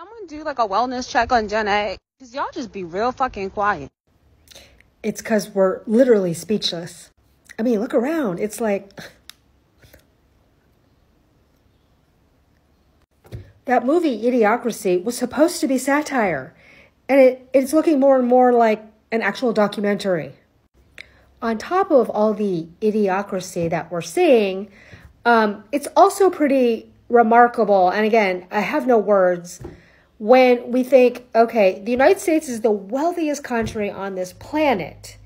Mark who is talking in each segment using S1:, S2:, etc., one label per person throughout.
S1: someone do like a wellness check on Gen A? Because y'all just be real fucking quiet.
S2: It's because we're literally speechless. I mean, look around. It's like... That movie, Idiocracy, was supposed to be satire. And it's looking more and more like an actual documentary. On top of all the idiocracy that we're seeing, it's also pretty remarkable. And again, I have no words. When we think, okay, the United States is the wealthiest country on this planet.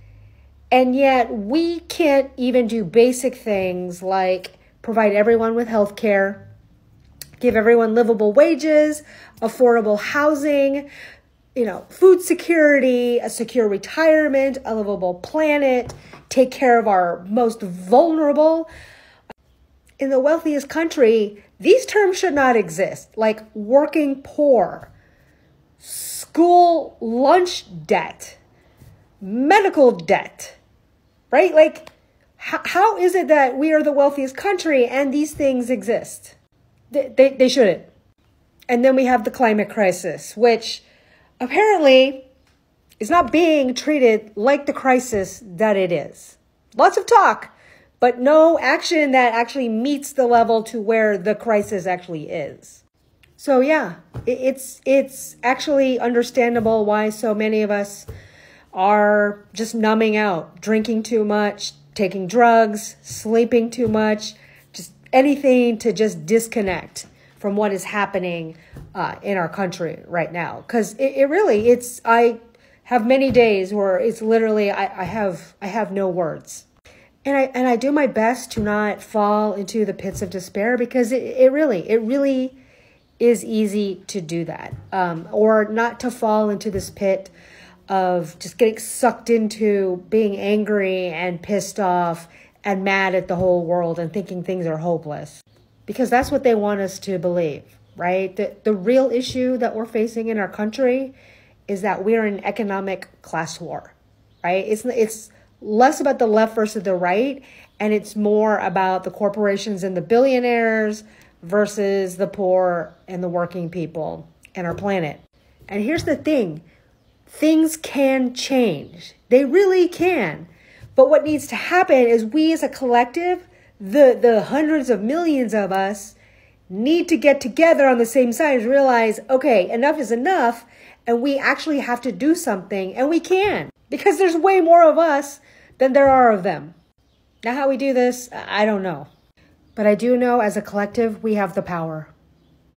S2: And yet we can't even do basic things like provide everyone with health care, give everyone livable wages, affordable housing, food security, a secure retirement, a livable planet, take care of our most vulnerable. In the wealthiest country, these terms should not exist, like working poor, school lunch debt, medical debt, right? Like, how is it that we are the wealthiest country and these things exist? They shouldn't. And then we have the climate crisis, which apparently is not being treated like the crisis that it is. Lots of talk, but no action that actually meets the level to where the crisis actually is. So yeah, it's actually understandable why so many of us are just numbing out, drinking too much, taking drugs, sleeping too much, just anything to just disconnect from what is happening in our country right now. Because I have many days where it's literally, I have no words. And I do my best to not fall into the pits of despair, because it really is easy to do that. Or not to fall into this pit of just getting sucked into being angry and pissed off and mad at the whole world and thinking things are hopeless. Because that's what they want us to believe, right? The real issue that we're facing in our country is that we're in an economic class war, right? It's less about the left versus the right, and it's more about the corporations and the billionaires versus the poor and the working people and our planet. And here's the thing. Things can change. They really can. But what needs to happen is we as a collective, the hundreds of millions of us, need to get together on the same side and realize, okay, enough is enough, and we actually have to do something, and we can, because there's way more of us than there are of them. Now, how we do this, I don't know. But I do know as a collective, we have the power.